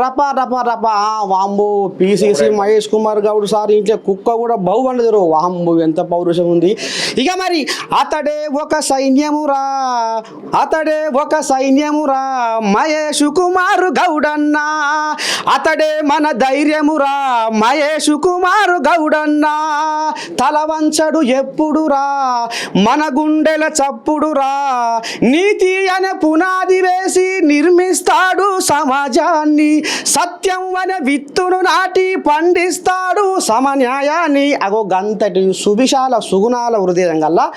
రపా రపా రపా వాంబో PCC Mahesh Kumar Goud sir ఇంట్లో కుక్క కూడా బహుబండదురు వాంబో ఎంత పౌరుషం ఉంది. ఇక మరి అతడే ఒక సైన్యమురా, అతడే ఒక సైన్యమురా మహేష్ కుమార్ గౌడన్న, అతడే మన ధైర్యమురా మహేష్ కుమార్ గౌడన్న, తలవంచడు ఎప్పుడురా మన గుండెల చప్పుడురా, నీతి అనే పునాది వేసి నిర్మిస్తాడు సమాజాన్ని, సత్యం అనే విత్తును నాటి పండిస్తాడు సమన్యాయాన్ని. అగో గంతటి సువిశాల సుగుణాల హృదయం గల్లా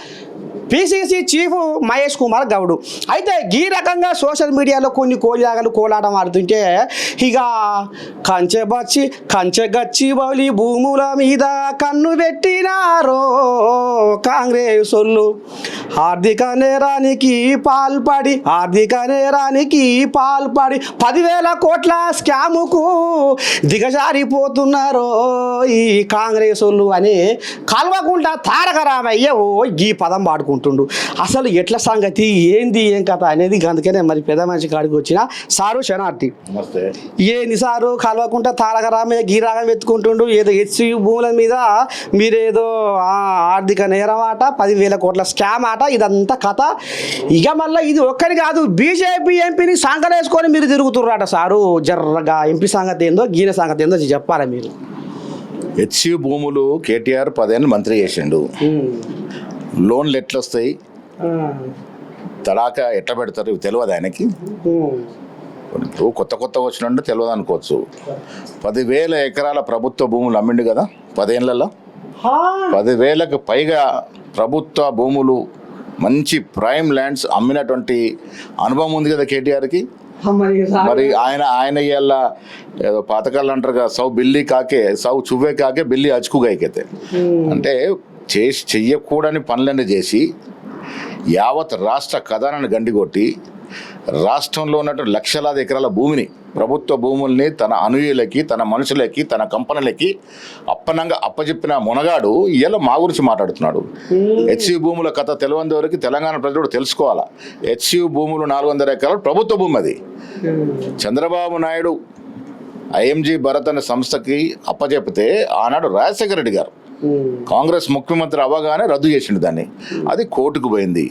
పిసిసి చీఫ్ మహేష్ కుమార్ గౌడ్. అయితే ఈ రకంగా సోషల్ మీడియాలో కొన్ని కోలాగలు కోలాటం ఆడుతుంటే ఇక కంచె గచ్చి బౌలి భూముల మీద కన్ను పెట్టినారో కాంగ్రెస్ వాళ్ళు, ఆర్థిక నేరానికి పాల్పడి 10,000 కోట్ల స్కాముకు దిగజారిపోతున్నారో ఈ కాంగ్రెస్ వాళ్ళు అని కల్వకుంట తారక రామయ్య ఓ ఈ పదం వాడుకుంటారు. అసలు ఎట్ల సంగతి ఏంది ఏం కథ అనేది అందుకనే మరి పెద్ద మనిషి కాడికి వచ్చిన సారు శనార్థి. ఏంది సారు కలవకుండా తారక రామయ్య గీరాగం ఎత్తుకుంటుండు, ఏదో హెచ్సి భూముల మీద మీరేదో ఆర్థిక నేరం ఆట 10,000 కోట్ల స్కామ్ ఆట, ఇదంతా కథ. ఇక మళ్ళీ ఇది ఒక్కరి కాదు, బీజేపీ ఎంపీని సంకలేసుకొని మీరు తిరుగుతున్నారట సారు. జర్రగా ఎంపీ సంగతి ఏందో గీన సంగతి ఏందో చెప్పారా మీరు? హెచ్సి భూములు కేటీఆర్ 10 ఏళ్ళు మంత్రి చేసిండు. లోన్లు ఎట్లా వస్తాయి, తడాక ఎట్లా పెడతారు ఇవి తెలియదు ఆయనకి. ఇప్పుడు కొత్త వచ్చినట్టు తెలియదు అనుకోవచ్చు. 10,000 ఎకరాల ప్రభుత్వ భూములు అమ్మిండు కదా 10 ఏళ్లలో. 10,000కు పైగా ప్రభుత్వ భూములు మంచి ప్రైమ్ ల్యాండ్స్ అమ్మినటువంటి అనుభవం ఉంది కదా కేటీఆర్కి. మరి ఆయన ఇవాళ ఏదో పాతకాలు అంటారు కదా, సౌ బిల్లి కాకే సౌ చువ్వే కాకే బిల్లి అచుకుగాయికైతే అంటే చెయ్యకూడని పనులన్నీ చేసి యావత్ రాష్ట్ర ఖజానాన్ని గండికొట్టి రాష్ట్రంలో ఉన్నటువంటి లక్షలాది ఎకరాల భూమిని, ప్రభుత్వ భూముల్ని తన అనుయులకి, తన మనుషులకి, తన కంపెనీలకి అప్పనంగా అప్పచెప్పిన మునగాడు ఇవాళ మా గురించి మాట్లాడుతున్నాడు. హెచ్సి భూముల కథ తెలియని వరకు తెలంగాణ ప్రజలు తెలుసుకోవాలా. హెచ్సి భూములు 400 ఎకరాలు ప్రభుత్వ భూమి. అది చంద్రబాబు నాయుడు ఐఎంజీ భరత్ అనే సంస్థకి అప్పచెప్పితే ఆనాడు రాజశేఖర రెడ్డి గారు కాంగ్రెస్ ముఖ్యమంత్రి అవ్వగానే రద్దు చేసిండు దాన్ని. అది కోర్టుకు పోయింది.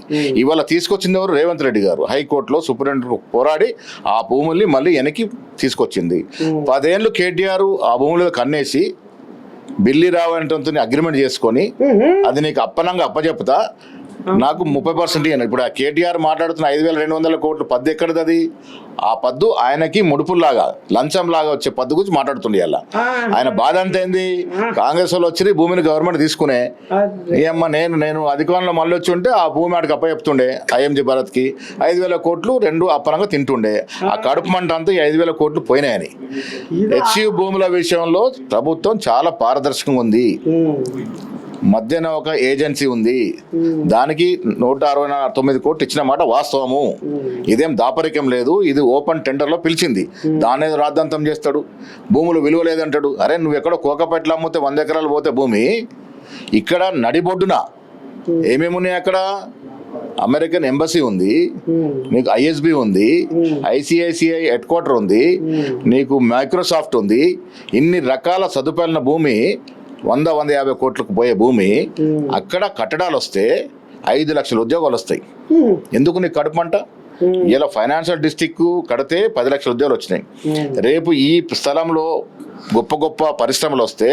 ఇవాళ తీసుకొచ్చింది ఎవరు? రేవంత్ రెడ్డి గారు హైకోర్టులో సుప్రీంకోర్టులో పోరాడి ఆ భూముల్ని మళ్ళీ వెనక్కి తీసుకొచ్చింది. 10 ఏళ్ళు కేటీఆర్ ఆ భూముల కన్నేసి బిల్లి రావంటే అగ్రిమెంట్ చేసుకొని అది నీకు అప్పనంగా అప్పచెప్తా నాకు 30% ఇవ్వను. ఇప్పుడు ఆ కేటీఆర్ మాట్లాడుతున్న 5,200 కోట్లు పద్దు ఎక్కడిది? అది ఆ పద్దు ఆయనకి ముడుపుల్లాగా లంచం లాగా వచ్చే పద్దు గురించి మాట్లాడుతుండే. అలా ఆయన బాధ అంత ఏంది? కాంగ్రెస్ వాళ్ళు వచ్చి భూమిని గవర్నమెంట్ తీసుకునే ఏమ్మా నేను అధికారంలో మళ్ళీ వచ్చి ఉంటే ఆ భూమి ఆడికి అప్పచెప్తుండే ఐఎంజీ భారత్కి 5,000 కోట్లు రెండు అప్పనంగా తింటుండే. ఆ కడుపు మంట అంతా 5,000 కోట్లు పోయినాయని. హెచ్సి భూముల విషయంలో ప్రభుత్వం చాలా పారదర్శకంగా ఉంది. మధ్యన ఒక ఏజెన్సీ ఉంది, దానికి 169 కోట్లు ఇచ్చిన మాట వాస్తవము. ఇదేం దాపరికం లేదు. ఇది ఓపెన్ టెండర్లో పిలిచింది. దాని రాద్ధాంతం చేస్తాడు. భూములు విలువ లేదంటాడు. అరే నువ్వు ఎక్కడో కోకపేటలో అమ్మితే 100 ఎకరాలు పోతే భూమి, ఇక్కడ నడిబొడ్డున ఏమేమి ఉన్నాయి? అక్కడ అమెరికన్ ఎంబసీ ఉంది, నీకు ఐఎస్బి ఉంది, ఐసిఐసిఐ హెడ్ క్వార్టర్ ఉంది, నీకు మైక్రోసాఫ్ట్ ఉంది. ఇన్ని రకాల సదుపాయాల భూమి 100-150 కోట్లకు పోయే భూమి, అక్కడ కట్టడాలు వస్తే 5 లక్షల ఉద్యోగాలు వస్తాయి. ఎందుకు నీకు కడుపంట? ఇలా ఫైనాన్షియల్ డిస్ట్రిక్ట్ కడితే 10 లక్షల ఉద్యోగాలు వచ్చినాయి. రేపు ఈ స్థలంలో గొప్ప పరిశ్రమలు వస్తే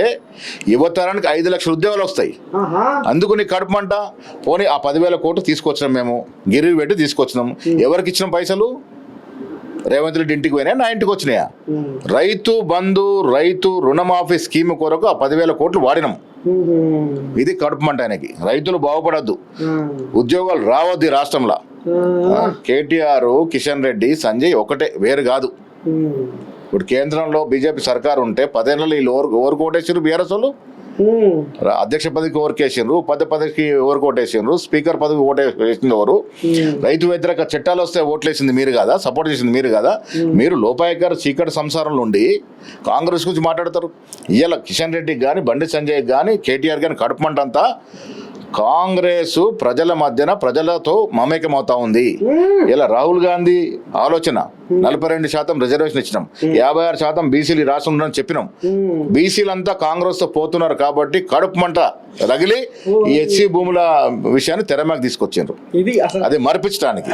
యువతరానికి 5 లక్షల ఉద్యోగాలు వస్తాయి. అందుకు నీకు కడుపంట? పోనీ ఆ 10,000 కోట్లు తీసుకొచ్చినాం, మేము గిరివి పెట్టి తీసుకొచ్చినాం. ఎవరికి ఇచ్చిన పైసలు? రేవంత్ రెడ్డి ఇంటికి పోయినా, నా ఇంటికి వచ్చినాయా? రైతు బంధు, రైతు రుణమాఫీ స్కీమ్ కొరకు ఆ 10,000 కోట్లు వాడినాం. ఇది కడుపుమంట ఆయనకి. రైతులు బాగుపడద్దు, ఉద్యోగాలు రావద్దు ఈ రాష్ట్రంలో. కేటీఆర్, కిషన్ రెడ్డి, సంజయ్ ఒకటే, వేరు కాదు. ఇప్పుడు కేంద్రంలో బీజేపీ సర్కారు ఉంటే 10 ఏళ్ళలో వీళ్ళు ఎవరు కోటేసారు? బీఆర్ఎస్ వాళ్ళు అధ్యక్ష పదవికి ఓరికేసిండ్రు, పదవికి ఓవర్ కోటేసిండ్రు, స్పీకర్ పదవికి ఓటేసింది ఎవరు? రైతు వ్యతిరేక చట్టాలు వస్తే ఓట్లేసింది మీరు కదా, సపోర్ట్ చేసింది మీరు కదా. మీరు లోపాయకర చీకటి సంసారంలో ఉండి కాంగ్రెస్ గురించి మాట్లాడతారు. ఇవాళ కిషన్ రెడ్డికి కానీ, బండి సంజయ్కి కానీ, కేటీఆర్ కానీ కడుపుమంటంతా కాంగ్రెస్ ప్రజల మధ్యన ప్రజలతో మమేకమవుతా ఉంది. ఇలా రాహుల్ గాంధీ ఆలోచన 42% రిజర్వేషన్ ఇచ్చినాం, 56% బీసీలు రాష్ట్రం ఉందని చెప్పినాం. బీసీలంతా కాంగ్రెస్ తో పోతున్నారు కాబట్టి కడుపు మంట రగిలి ఈ హెచ్సి భూముల విషయాన్ని తెరమేకి తీసుకొచ్చారు. అది మరిపించడానికి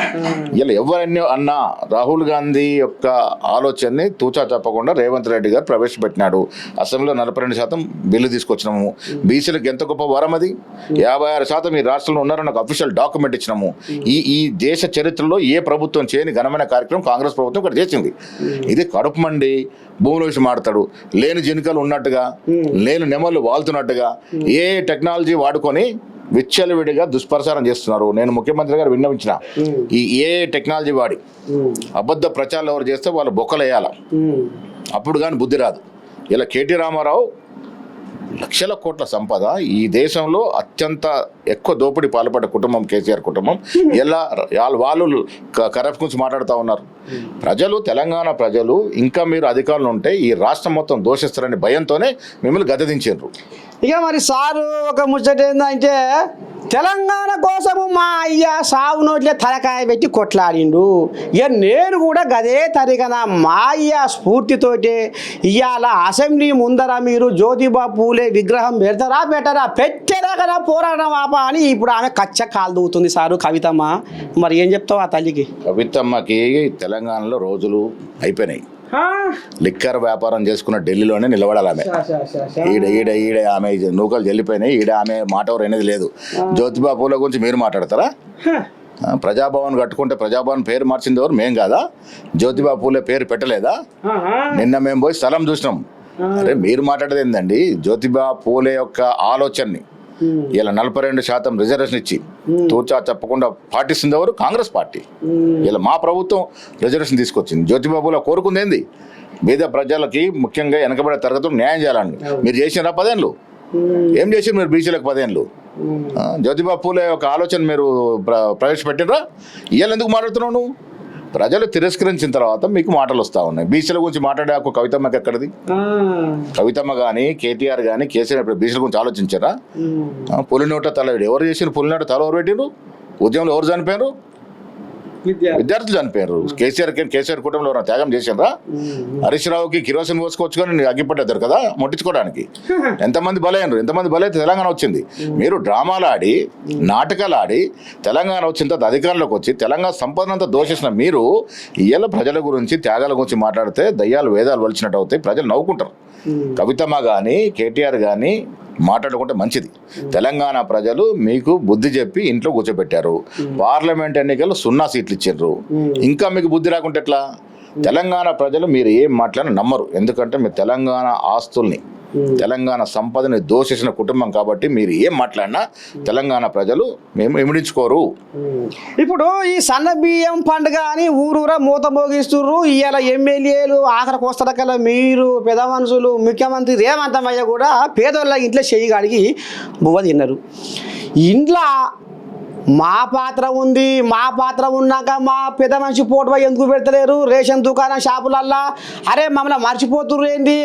ఇలా ఎవరన్నీ అన్నా రాహుల్ గాంధీ యొక్క ఆలోచనని తూచా చెప్పకుండా రేవంత్ రెడ్డి గారు ప్రవేశపెట్టినాడు. అసెంబ్లీలో 42% బిల్లు తీసుకొచ్చినాము. బీసీలకు ఎంత గొప్ప వరం అది. 56% ఈ రాష్ట్రంలో ఉన్నారని ఒక అఫీషియల్ డాక్యుమెంట్ ఇచ్చినాము. ఈ దేశ చరిత్రలో ఏ ప్రభుత్వం చేయని ఘనమైన కార్యక్రమం కాంగ్రెస్ ప్రభుత్వం ఇక్కడ చేసింది. ఇది కడుపు మండి భూముల విషయం మాడతాడు. లేని జనుకలు ఉన్నట్టుగా, లేని నెమళ్ళు వాళ్తున్నట్టుగా ఏ టెక్నాలజీ వాడుకొని విచ్చలవిడిగా దుష్ప్రచారం చేస్తున్నారు. నేను ముఖ్యమంత్రి గారు విన్నవించిన ఈ ఏ టెక్నాలజీ వాడి అబద్ధ ప్రచారాలు ఎవరు చేస్తే వాళ్ళు బొక్కలేయాల, అప్పుడు కానీ బుద్ధి రాదు. ఇలా కేటీ రామారావు లక్షల కోట్ల సంపద, ఈ దేశంలో అత్యంత ఎక్కువ దోపిడీ పాల్పడ్డ కుటుంబం కేసీఆర్ కుటుంబం. ఎలా వాళ్ళు కరప్షన్ గురించి మాట్లాడుతూ ఉన్నారు. ప్రజలు, తెలంగాణ ప్రజలు ఇంకా మీరు అధికారులు ఉంటే ఈ రాష్ట్రం మొత్తం దోషిస్తారని భయంతోనే మిమ్మల్ని గద్దెదించారు. ఇక మరి సారు ఒక ముచ్చట ఏంటంటే తెలంగాణ కోసము మా అయ్య సాగు నోట్లే తలకాయ పెట్టి కొట్లాడిండు. ఇక నేను కూడా గదే తరిగన మా అయ్య స్ఫూర్తితోటి ఇవాళ అసెంబ్లీ ముందర మీరు జ్యోతిబా పూలే విగ్రహం పెడతారా పెట్టరా, పెట్టేదా కదా పోరాటం ఆపా అని ఇప్పుడు ఆమె కచ్చ కాలు దూగుతుంది సారు కవితమ్మ. మరి ఏం చెప్తావు ఆ తల్లికి? కవితమ్మకి తెలంగాణలో రోజులు అయిపోయినాయి. లిక్కర్ వ్యాపారం చేసుకున్న ఢిల్లీలోనే నిలబడాలి ఆమె. ఈడ ఆమె నూకలు చెల్లిపోయినాయి. ఆమె మాట అనేది లేదు. జ్యోతిబా పూల గురించి మీరు మాట్లాడతారా? ప్రజాభవన్ కట్టుకుంటే ప్రజాభవన్ పేరు మార్చింది ఎవరు? మేం కాదా? జ్యోతిబా పూలే పేరు పెట్టలేదా? నిన్న మేము పోయి స్థలం చూసినాం. అరే మీరు మాట్లాడేది ఏందండి? జ్యోతిబా పూలే యొక్క ఆలోచనని ఇలా 42% రిజర్వేషన్ ఇచ్చి తూచా చెప్పకుండా పాటిస్తుంది ఎవరు? కాంగ్రెస్ పార్టీ. ఇలా మా ప్రభుత్వం రిజర్వేషన్ తీసుకొచ్చింది. జ్యోతిబాబులో కోరుకుంది ఏంది? పేద ప్రజలకి, ముఖ్యంగా వెనకబడే తరగతులు న్యాయం చేయాలని. మీరు చేసినారా 10 ఏళ్ళు? ఏం చేసారు మీరు బీసీలకు 10 ఏళ్ళు? జ్యోతిబా పూలే యొక్క ఆలోచన మీరు ప్రవేశపెట్టినరా? ఇవాళ ఎందుకు మాట్లాడుతున్నావు నువ్వు? ప్రజలు తిరస్కరించిన తర్వాత మీకు మాటలు వస్తూ ఉన్నాయి. బీసీల గురించి మాట్లాడే ఒక కవితమ్మకి ఎక్కడిది? కవితమ్మ కానీ, కేటీఆర్ కానీ, కేసీఆర్ ఇప్పుడు బీసీల గురించి ఆలోచించారా? పులినోట తల ఎవరు చేసిన? పులినోట తల ఎవరు పెట్టిరు? ఉద్యమంలో ఎవరు చనిపోయారు? విద్యార్థులు చనిపోయారు. కేసీఆర్ కుటుంబంలో ఎవరైనా త్యాగం చేశారా? హరీష్ రావుకి కిరోసిన్ పోసుకోవచ్చు కానీ అగ్గిపెట్టారు కదా ముట్టించుకోవడానికి. ఎంతమంది బలైనరు? ఎంతమంది బలైతే తెలంగాణ వచ్చింది? మీరు డ్రామాలు ఆడి, నాటకాలు ఆడి తెలంగాణ వచ్చిన తర్వాత అధికారంలోకి వచ్చి తెలంగాణ సంపదనంతా దోషిస్తున్న మీరు ఇయ్యాల ప్రజల గురించి, త్యాగాల గురించి మాట్లాడితే దయ్యాలు వేదాలు వలిచినట్టు అవుతాయి. ప్రజలు నవ్వుకుంటారు. కవితమ్మ కానీ, కేటీఆర్ కానీ మాట్లాడుకుంటే మంచిది. తెలంగాణ ప్రజలు మీకు బుద్ధి చెప్పి ఇంట్లో కూర్చోబెట్టారు. పార్లమెంట్ ఎన్నికలు 0 సీట్లు ఇచ్చారు. ఇంకా మీకు బుద్ధి రాకుంటే ఎట్లా? తెలంగాణ ప్రజలు మీరు ఏం మాట్లాడినా నమ్మరు. ఎందుకంటే మీరు తెలంగాణ ఆస్తుల్ని, తెలంగాణ సంపదని దోషించిన కుటుంబం కాబట్టి మీరు ఏం మాట్లాడినా తెలంగాణ ప్రజలు మేము ఇమిడించుకోరు. ఇప్పుడు ఈ సన్న బియ్యం పండుగ అని ఊరూరా మూత మోగిస్తుర్రు. ఇవాళ ఎమ్మెల్యేలు ఆఖరికి వస్తారు కల్లా మీరు పెద్ద మనుషులు, ముఖ్యమంత్రి రేవంత్ అయ్య కూడా పేదోళ్ళ ఇంట్లో చెయ్యి కాడికి బువ్వ తిన్నారు. ఇంట్లో మా పాత్ర ఉంది, మా పాత్ర ఉన్నాక మా పెద్ద మనిషి పోటుపై ఎందుకు పెడతలేరు? రేషన్ దుకాణం షాపులల్లా అరే మమ్మల్ని మర్చిపోతుర్రు ఏంది?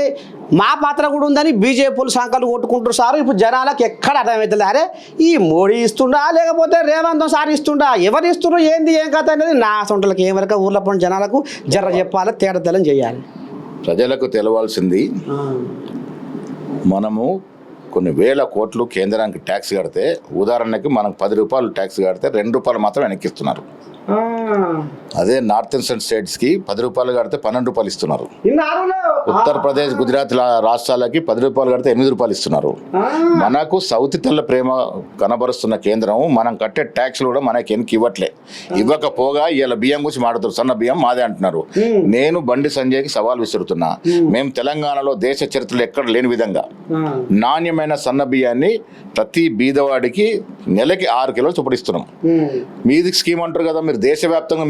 మా పాత్ర కూడా ఉందని బీజేపీలు సంకలు కొట్టుకుంటారు సార్. ఇప్పుడు జనాలకు ఎక్కడ అర్థమవుతుంది? అరే ఈ మోడీ ఇస్తుండా లేకపోతే రేవంత్ సార్ ఇస్తుండా? ఎవరు ఇస్తున్నారు ఏంది ఏం కథ అనేది నా సొంటలకి ఏమరక ఊర్లో పడిన జనాలకు జర్ర చెప్పాలి, తేడతెల్లం చేయాలి. ప్రజలకు తెలవాల్సింది, మనము కొన్ని వేల కోట్లు కేంద్రానికి ట్యాక్స్ కడితే, ఉదాహరణకి మనకు 10 రూపాయలు ట్యాక్స్ కడితే 2 రూపాయలు మాత్రం వెనక్కిస్తున్నారు. అదే నార్త్ ఈస్టర్న్ స్టేట్స్ కి 10 రూపాయలు కడితే 12 రూపాయలు ఇస్తున్నారు. ఉత్తరప్రదేశ్, గుజరాత్ రాష్ట్రాలకి 10 రూపాయలు కడితే 8 రూపాయలు ఇస్తున్నారు. మనకు సౌత్ తెల్ల ప్రేమ కనబరుస్తున్న కేంద్రం మనం కట్టే ట్యాక్స్లు కూడా మనకి ఎనికి ఇవ్వట్లే. ఇవ్వకపోగా ఇలా బియ్యం గురించి మాట్లాడుతారు. సన్న బియ్యం మాదే అంటున్నారు. నేను బండి సంజయ్కి సవాల్ విసురుతున్నా. మేము తెలంగాణలో దేశ చరిత్రలో ఎక్కడ లేని విధంగా నాణ్యమైన సన్న బియ్యాన్ని ప్రతి బీదవాడికి నెలకి 6 కిలోలు చూపడిస్తున్నాం. మీది స్కీమ్ అంటారు కదా, మీరు దేశవ్యాప్తంగా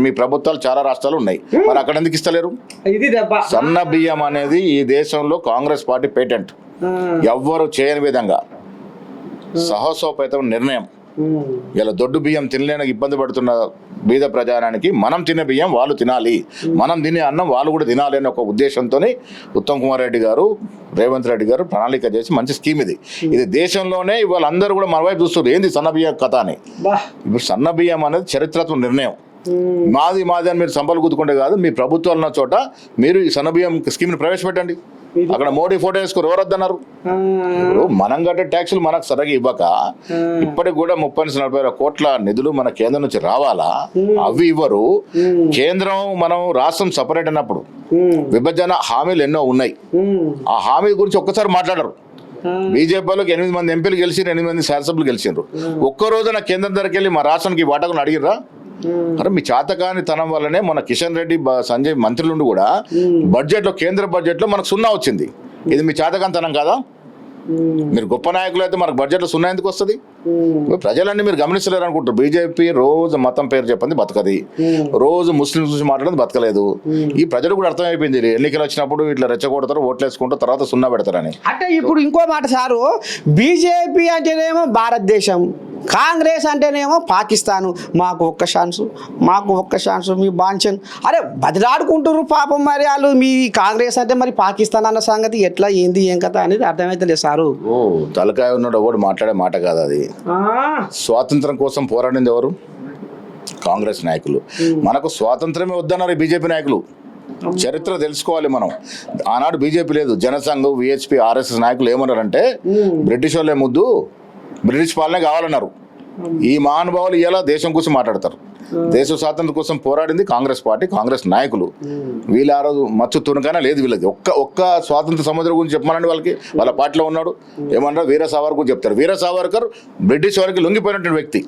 మీ ప్రభుత్వాలు చాలా రాష్ట్రాలు ఉన్నాయి, మరి అక్కడ ఎందుకు ఇస్తలేరు? సన్న బియ్యం అనేది ఈ దేశంలో కాంగ్రెస్ పార్టీ పేటెంట్. ఎవ్వరు చేయని విధంగా సాహసోపేతమైన నిర్ణయం. ఇలా దొడ్డు బియ్యం తినలేని ఇబ్బంది పడుతున్న బీద ప్రజానానికి మనం తినే బియ్యం వాళ్ళు తినాలి, మనం తినే అన్నం వాళ్ళు కూడా తినాలి అనే ఒక ఉద్దేశంతో ఉత్తమ్ కుమార్ రెడ్డి గారు, రేవంత్ రెడ్డి గారు ప్రణాళిక చేసి మంచి స్కీమ్ ఇది దేశంలోనే ఇవాళ అందరూ కూడా మన వైపు చూస్తారు ఏంది సన్న బియ్యం కథ అని. ఇప్పుడు సన్న బియ్యం అనేది చరిత్రాత్మక నిర్ణయం. మాది అని మీరు సంపలు గుద్దుకుంటే కాదు, మీ ప్రభుత్వాలు ఉన్న చోట మీరు ఈ సన్న బియ్యం స్కీమ్ని ప్రవేశపెట్టండి. అక్కడ మోడీ ఫోటో వేసుకుని ఎవరు వద్దన్నారు? ఇప్పుడు మనం కట్టే ట్యాక్సులు మనకు సరిగా ఇవ్వక ఇప్పటికి కూడా 30-40 కోట్ల నిధులు మన కేంద్రం నుంచి రావాలా, అవి ఇవ్వరు. కేంద్రం మనం రాష్ట్రం సపరేట్ అయినప్పుడు విభజన హామీలు ఎన్నో ఉన్నాయి, ఆ హామీ గురించి ఒక్కసారి మాట్లాడరు. బీజేపీలోకి 8 మంది ఎంపీలు గెలిచి 8 మంది శాసనసభ్యులు గెలిచిండ్రు. ఒక్క రోజున కేంద్రం దగ్గరికి వెళ్ళి మా రాష్ట్రానికి వాటాకుని అడిగిర్రా? అరే మీ చేతకాని తనం వల్లనే మన కిషన్ రెడ్డి, సంజయ్ మంత్రులుండి కూడా బడ్జెట్లో, కేంద్ర బడ్జెట్లో మనకు 0 వచ్చింది. ఇది మీ చేతకాని తనం కాదా? మీరు గొప్ప నాయకులు అయితే మనకు బడ్జెట్లో 0 ఎందుకు వస్తుంది? ప్రజలన్నీ మీరు గమనిస్తలేరు అనుకుంటారు. బీజేపీ రోజు మతం పేరు చెప్పింది బతకది, రోజు ముస్లింస్ గురించి మాట్లాడింది బతకలేదు. ఈ ప్రజలు కూడా అర్థమైపోయింది, ఎన్నికలు వచ్చినప్పుడు ఇట్లా రెచ్చగొడతారు, ఓట్లు వేసుకుంటారు, తర్వాత 0 పెడతారని. అంటే ఇప్పుడు ఇంకో మాట సారు, బీజేపీ అంటేనేమో భారతదేశం, కాంగ్రెస్ అంటేనేమో పాకిస్తాను. మాకు ఒక్క ఛాన్స్ మీ బాంచన్. అరే బదిలాడుకుంటారు పాపం. మరి వాళ్ళు మీ కాంగ్రెస్ అంటే మరి పాకిస్తాన్ అన్న సంగతి ఎట్లా, ఏంది, ఏం కథ అనేది అర్థమైతలేదు సారు. తలకాయ ఉన్నాడు ఎవడు మాట్లాడే మాట కాదు అది. స్వాతంత్రం కోసం పోరాడింది ఎవరు? కాంగ్రెస్ నాయకులు. మనకు స్వాతంత్రమే వద్దన్నారు బీజేపీ నాయకులు. చరిత్ర తెలుసుకోవాలి మనం. ఆనాడు బీజేపీ లేదు, జనసంఘ్, విహెచ్పి, ఆర్ఎస్ఎస్ నాయకులు ఏమన్నారంటే బ్రిటిష్ వాళ్ళే ముద్దు, బ్రిటిష్ పాలనే కావాలన్నారు. ఈ మహానుభావులు ఇలా దేశం కోసం మాట్లాడతారు. దేశ స్వాతంత్రం కోసం పోరాడింది కాంగ్రెస్ పార్టీ, కాంగ్రెస్ నాయకులు. వీళ్ళు ఆ రోజు మచ్చు తునకైనా లేదు వీళ్ళకి. ఒక్క స్వాతంత్ర సముద్రం గురించి చెప్పమనండి వాళ్ళకి, వాళ్ళ పార్టీలో ఉన్నాడు. ఏమన్నా వీర సావర్కర్ గురించి చెప్తారు. వీర సావర్కర్ బ్రిటిష్ వారికి లొంగిపోయినటువంటి వ్యక్తి.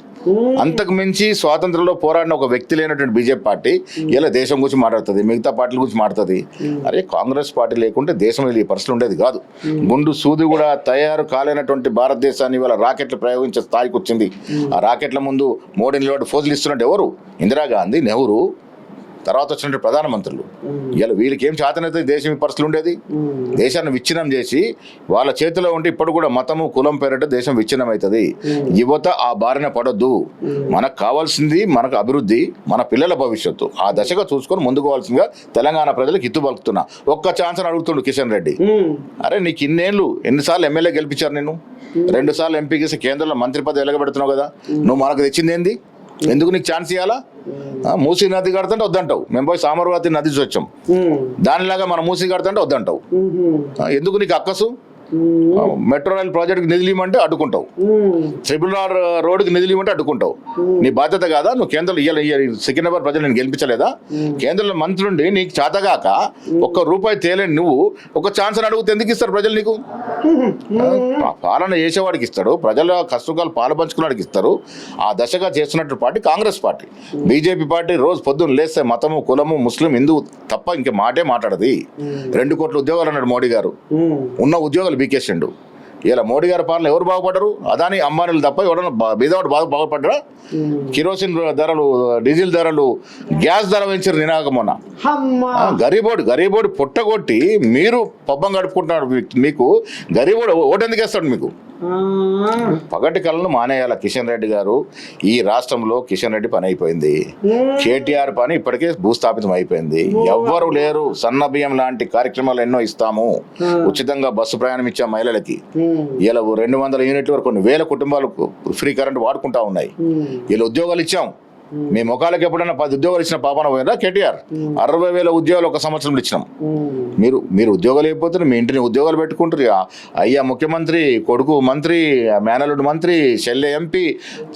అంతకు మించి స్వాతంత్రంలో పోరాడిన ఒక వ్యక్తి లేనటువంటి బీజేపీ పార్టీ ఇలా దేశం గురించి మాట్లాడుతుంది, మిగతా పార్టీల గురించి మాట్లాడుతుంది. అరే కాంగ్రెస్ పార్టీ లేకుంటే దేశం ఈ పరిస్థితి ఉండేది కాదు. గుండు సూది కూడా తయారు కాలేనటువంటి భారతదేశాన్ని ఇవాళ రాకెట్లు ప్రయోగించే స్థాయికి వచ్చింది. ఆ రాకెట్ల ముందు మోడీ నిలబడి ఫోజులు ఇస్తున్నట్టు ఎవరు? ఇందిరాగాంధీ, నెహ్రూ, తర్వాత వచ్చినటువంటి ప్రధానమంత్రులు. ఇలా వీళ్ళకి ఏం చేతనైతే దేశం ఈ పరిస్థితులు ఉండేది. దేశాన్ని విచ్ఛిన్నం చేసి వాళ్ళ చేతిలో ఉంటే ఇప్పుడు కూడా మతము, కులం పేరిట దేశం విచ్ఛిన్నం అవుతుంది. యువత ఆ బారిన పడొద్దు. మనకు కావాల్సింది మనకు అభివృద్ధి, మన పిల్లల భవిష్యత్తు. ఆ దశగా చూసుకొని ముందుకోవాల్సిందిగా తెలంగాణ ప్రజలకు ఇత్తు పలుకుతున్నా. ఒక్క ఛాన్స్ అని అడుగుతుండు కిషన్ రెడ్డి. అరే నీకు ఇన్నేళ్ళు, ఎన్నిసార్లు ఎమ్మెల్యే గెలిపించారు నిన్ను? 2 సార్లు ఎంపీ చేసి కేంద్రంలో మంత్రి పదవి ఎలగబెడుతున్నావు కదా. నువ్వు మనకు తెచ్చింది ఏంది? ఎందుకు నీకు ఛాన్స్ ఇవ్వాలా? మూసీ నది కడతంటే వద్దంటావు. మేము పోయి సామర్వతి నది వచ్చాం, దానిలాగా మనం మూసీ కడతంటే వద్దంటావు. ఎందుకు నీకు అక్కసు? మెట్రో రైల్ ప్రాజెక్ట్కి నిధులు ఇవ్వమంటే అడ్డుకుంటావు, RRR రోడ్డుకి నిధులు ఇవ్వమంటే అడ్డుకుంటావు. నీ బాధ్యత కాదా? నువ్వు కేంద్రంలో సికింద్రాబాద్ ప్రజలు నేను గెలిపించలేదా? కేంద్రంలో మంత్రుండి నీకు చేతగాక ₹1 తేలేని నువ్వు ఒక ఛాన్స్ అని అడిగితే ఎందుకు ఇస్తారు ప్రజలు నీకు? పాలన చేసేవాడికి ఇస్తాడు, ప్రజల కష్టకాలు పాలు పంచుకునేవాడికి ఇస్తారు. ఆ దశగా చేస్తున్నట్టు party Congress party. BJP party రోజు పొద్దున్న లేస్తే మతము, కులము, ముస్లిం, హిందూ తప్ప ఇంక మాటే మాట్లాడది. 2 కోట్ల ఉద్యోగాలు అన్నాడు మోడీ గారు, ఉన్న ఉద్యోగాలు బీకేసిండు. ఇలా మోడీ గారి పాలన ఎవరు బాగుపడ్డారు? అదాని, అంబానీలు తప్ప ఎవడన్నా బీదవాడు బాగుపడ్డా? కిరోసిన్ ధరలు, డీజిల్ ధరలు, గ్యాస్ ధర పెంచారు నినాక మొన్న. గరీబోడు పొట్టగొట్టి మీరు పబ్బం గడుపుకుంటున్నారు. మీకు గరీబోడు ఓటు ఎందుకు వేస్తాడు? మీకు పగటి కళను మానేయాల కిషన్ రెడ్డి గారు. ఈ రాష్ట్రంలో కిషన్ రెడ్డి పని అయిపోయింది, కేటీఆర్ పని ఇప్పటికే భూస్థాపితం అయిపోయింది. ఎవ్వరు లేరు. సన్న బియ్యం లాంటి కార్యక్రమాలు ఎన్నో ఇస్తాము, ఉచితంగా బస్సు ప్రయాణం ఇచ్చాం మహిళలకి. ఇలా 200 యూనిట్ల వరకు కొన్ని వేల కుటుంబాలకు ఫ్రీ కరెంట్ వాడుకుంటా ఉన్నాయి. ఇలా ఉద్యోగాలు ఇచ్చాం. మీ ముఖాలకు ఎప్పుడైనా 10 ఉద్యోగాలు ఇచ్చిన పాపన పోయినా కేటీఆర్? 60,000 ఉద్యోగాలు ఒక సంవత్సరంలో ఇచ్చినాం. మీరు ఉద్యోగాలు అయిపోతే మీ ఇంటిని ఉద్యోగాలు పెట్టుకుంటారు. అయ్యా ముఖ్యమంత్రి, కొడుకు మంత్రి, మేనలుడు మంత్రి, చెల్లె ఎంపీ,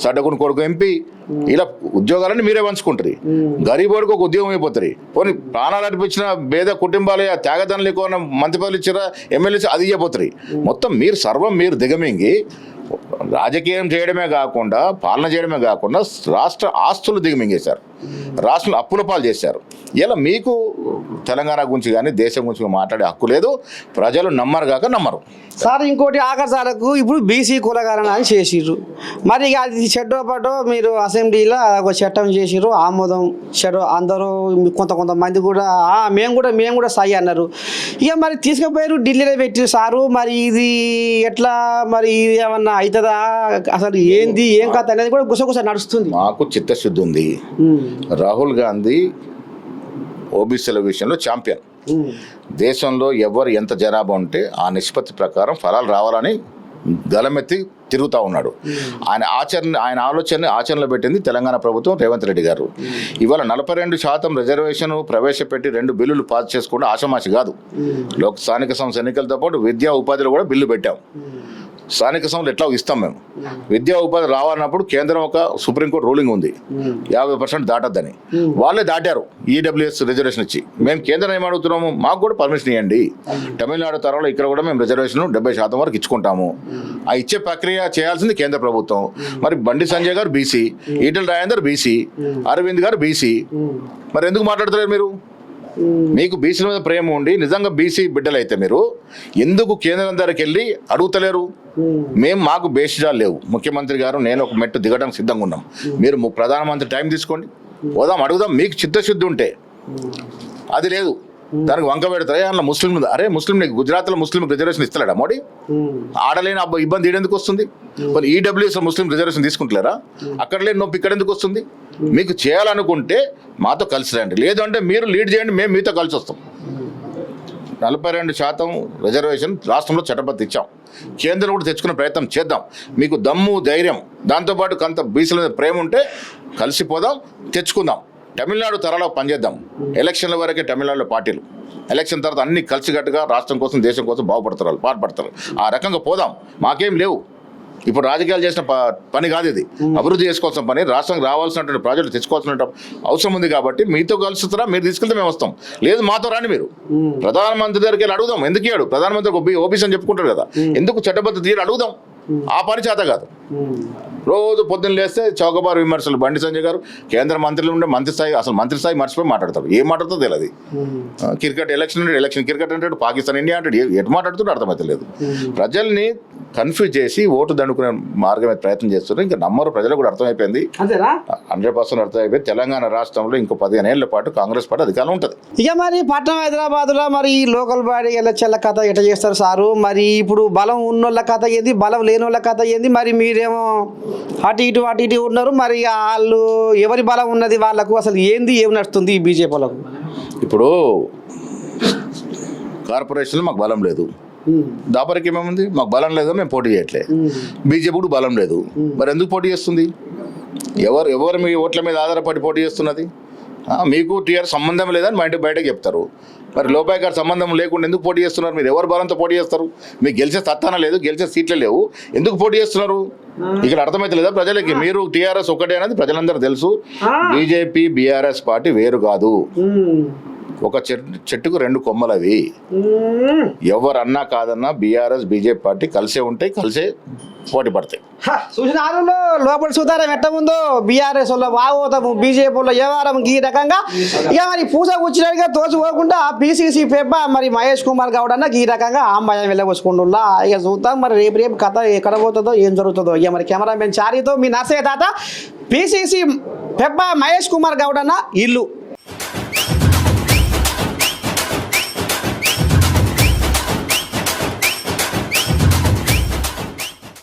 సడ్డకుని కొడుకు ఎంపీ, ఇలా ఉద్యోగాలని మీరే పంచుకుంటారు. గరీబోడికి ఒక ఉద్యోగం అయిపోతారు. పోనీ ప్రాణాలు అనిపించిన పేద కుటుంబాలు త్యాగదనం లేకుండా మంత్రి పదవులు ఇచ్చారా, ఎమ్మెల్యేస్ అది ఇవ్వబోతారు. మొత్తం మీరు సర్వం మీరు దిగమింగి రాజకీయం చేయడమే కాకుండా, పాలన చేయడమే కాకుండా రాష్ట్ర ఆస్తులు దిగమింగేశారు. రాష్ట్రంలో అప్పుల పాలు చేశారు. ఇలా మీకు తెలంగాణ గురించి కానీ దేశం గురించి మాట్లాడే హక్కు లేదు. ప్రజలు నమ్మరు కాక నమ్మరు. సార్ ఇంకోటి ఆకర్షాలకు ఇప్పుడు బీసీ కులగణన అని చేసిర్రు. మరి ఇక అది చెడ్డో పటో మీరు అసెంబ్లీలో ఒక చట్టం చేసిర్రు, ఆమోదం చెడు అందరూ కొంతమంది కూడా మేము కూడా సై అన్నారు. ఇక మరి తీసుకుపోయారు ఢిల్లీలో పెట్టారు సారు. మరి ఇది ఎట్లా, మరి ఇది ఏమన్నా అవుతుందా, అసలు ఏంది ఏం కథ అనేది కూడా గుసగుస నడుస్తుంది. మాకు చిత్తశుద్ధి ఉంది. రాహుల్ గాంధీ ఓబీసీల విషయంలో ఛాంపియన్. దేశంలో ఎవరు ఎంత జనాభా ఉంటే ఆ నిష్పత్తి ప్రకారం ఫలాలు రావాలని గలమెత్తి తిరుగుతూ ఉన్నాడు. ఆయన ఆలోచనని ఆచరణలో పెట్టింది తెలంగాణ ప్రభుత్వం, రేవంత్ రెడ్డి గారు. ఇవాళ 42% రిజర్వేషన్ ప్రవేశపెట్టి 2 బిల్లులు పాస్ చేసుకోవడం ఆషామాషి కాదు. స్థానిక సంస్థ ఎన్నికలతో పాటు విద్యా ఉపాధిలో కూడా బిల్లు పెట్టాం. స్థానిక సంస్థలు ఎట్లా ఇస్తాం మేము. విద్యా ఉపాధి రావాలన్నప్పుడు కేంద్రం ఒక సుప్రీంకోర్టు రూలింగ్ ఉంది 50% దాటద్దని. వాళ్ళే దాటారు ఈడబ్ల్యూఎస్ రిజర్వేషన్ ఇచ్చి. మేము కేంద్రం ఏమడుగుతున్నాము, మాకు కూడా పర్మిషన్ ఇవ్వండి. తమిళనాడు తరంలో ఇక్కడ కూడా మేము రిజర్వేషన్ 70% వరకు ఇచ్చుకుంటాము. ఆ ఇచ్చే ప్రక్రియ చేయాల్సింది కేంద్ర ప్రభుత్వం. మరి బండి సంజయ్ గారు బీసీ, ఈటెల రాజేందర్ బీసీ, అరవింద్ గారు బీసీ. మరి ఎందుకు మాట్లాడుతున్నారు మీరు? మీకు బీసీల మీద ప్రేమ ఉండి నిజంగా బీసీ బిడ్డలైతే మీరు ఎందుకు కేంద్రం దగ్గరికి వెళ్ళి అడుగుతలేరు? మాకు బేసిజాలు లేవు. ముఖ్యమంత్రి గారు నేను ఒక మెట్టు దిగడానికి సిద్ధంగా ఉన్నాం. మీరు ప్రధానమంత్రి టైం తీసుకోండి, పోదాం అడుగుదాం. మీకు చిత్తశుద్ధి ఉంటే అది లేదు, దానికి వంక పెడతారు. అందులో ముస్లిం ముస్లిం గుజరాత్లో ముస్లిం రిజర్వేషన్ ఇస్తలేడా మోడీ? ఆడలేని ఇబ్బంది ఈడెందుకు వస్తుంది? మరి ఈడబ్ల్యూఎస్ ముస్లిం రిజర్వేషన్ తీసుకుంటలేరా? అక్కడ లేని నొప్పి ఇక్కడ ఎందుకు వస్తుంది? మీకు చేయాలనుకుంటే మాతో కలిసి రండి, లేదు అంటే మీరు లీడ్ చేయండి, మేము మీతో కలిసి వస్తాం. 42% రిజర్వేషన్ రాష్ట్రంలో చట్టబద్ధ ఇచ్చాం. కేంద్రం కూడా తెచ్చుకునే ప్రయత్నం చేద్దాం. మీకు దమ్ము ధైర్యం దాంతోపాటు కొంత బీసీల మీద ప్రేమ ఉంటే కలిసిపోదాం, తెచ్చుకుందాం. తమిళనాడు తరలో పనిచేద్దాం. ఎలక్షన్ల వరకే తమిళనాడులో పార్టీలు, ఎలక్షన్ తర్వాత అన్ని కలిసికట్టుగా రాష్ట్రం కోసం దేశం కోసం బాగుపడతారు, పాటుపడతారు. ఆ రకంగా పోదాం. మాకేం లేవు. ఇప్పుడు రాజకీయాలు చేసిన పని కాదు ఇది, అభివృద్ధి చేసుకోవాల్సిన పని. రాష్ట్రానికి రావాల్సినటువంటి ప్రాజెక్టులు తెచ్చుకోవాల్సిన అవసరం ఉంది. కాబట్టి మీతో కలుస్తారా? మీరు తీసుకెళ్తే మేము వస్తాం, లేదు మాతో రాండి. మీరు ప్రధానమంత్రి దగ్గరికి వెళ్ళి అడుగుదాం. ఎందుకు ఇయ్యాడు? ప్రధానమంత్రి ఓబీసీ అని చెప్పుకుంటారు కదా, ఎందుకు చట్టబద్ధ తీయడు అడుగుదాం. ఆ పని చేత కాదు. రోజు పొద్దున్న లేస్తే చౌకబారు విమర్శలు. బండి సంజయ్ గారు కేంద్ర మంత్రులు ఉండే మంత్రి స్థాయి మర్చిపోయి మాట్లాడతారు. ఏం మాట్లాడుతుందో తెలియదు. క్రికెట్ ఎలక్షన్ క్రికెట్ అంటాడు, పాకిస్తాన్ ఇండియా అంటాడు. ఎటు మాట్లాడుతుంటే అర్థమవుతలేదు. ప్రజల్ని కన్ఫ్యూజ్ చేసి ఓటు దండుకునే మార్గమే ప్రయత్నం చేస్తున్నారు. ఇంకా నమ్మరు, ప్రజలకు కూడా అర్థమైపోయింది. 100% అర్థమైపోయింది. తెలంగాణ రాష్ట్రంలో ఇంకో 15 ఏళ్ల పాటు కాంగ్రెస్ పార్టీ అధికారం ఉంటుంది. ఇక మరి పట్నం హైదరాబాద్లో మరి ఈ లోకల్ బాడీ ఎలక్షన్ల కథ ఎట్లా చేస్తారు సారు? మరి ఇప్పుడు బలం ఉన్నోళ్ళ కథ ఏంది, బలం లేని వాళ్ళ కథ ఏంది? మరి మీరేమో అటు ఇటు ఉన్నారు. మరి వాళ్ళు ఎవరి బలం ఉన్నది వాళ్ళకు, అసలు ఏంది ఏం నడుస్తుంది ఈ బీజేపీ వాళ్ళకు? ఇప్పుడు కార్పొరేషన్లో మాకు బలం లేదు, దాపరికి ఏమేముంది, మాకు బలం లేదు, మేము పోటీ చేయట్లే. బీజేపీ కూడా బలం లేదు, మరి ఎందుకు పోటీ చేస్తుంది? ఎవరు మీ ఓట్ల మీద ఆధారపడి పోటీ చేస్తున్నది? మీకు టీఆర్ సంబంధం లేదని మా ఇంటి బయటకు చెప్తారు. మరి లోపాయి గారు సంబంధం లేకుండా ఎందుకు పోటీ చేస్తున్నారు? మీరు ఎవరు బలంతో పోటీ చేస్తారు? మీకు గెలిచే సత్తాన లేదు, గెలిచే సీట్లే లేవు, ఎందుకు పోటీ చేస్తున్నారు? ఇక్కడ అర్థమైతే లేదా ప్రజలకి? మీరు టీఆర్ఎస్ ఒకటే అనేది ప్రజలందరూ తెలుసు. బీజేపీ బీఆర్ఎస్ పార్టీ వేరు కాదు. ఒక చెట్టుకు 2 కొమ్మలవి. ఎవరన్నా కాదన్నా బీఆర్ఎస్ బీజేపీ పార్టీ కలిసే ఉంటాయి, కలిసే పోటీ పడతాయి. చూసిన లోపల చూతారా ఎట్ట ఉందో బీఆర్ఎస్ వాళ్ళ బాగోతాము, బీజేపీ వాళ్ళ వ్యవహారం ఈ రకంగా. ఇక మరి పూజ కూర్చున్నట్టుగా తోచుకోకుండా పీసీసీ పెప్ప మరి మహేష్ కుమార్ గౌడ్ అన్న ఈ రకంగా ఆంబాయం వెళ్ళవచ్చుకుంటున్నా. ఇక చూద్దాం మరి రేపు కథ ఎక్కడ పోతుందో ఏం జరుగుతుందో. ఇక మరి కెమెరామెన్ చారీతో మీ నర్సయ్య తాత, పీసీసీ పెప్ప మహేష్ కుమార్ గౌడ్ అన్న ఇల్లు.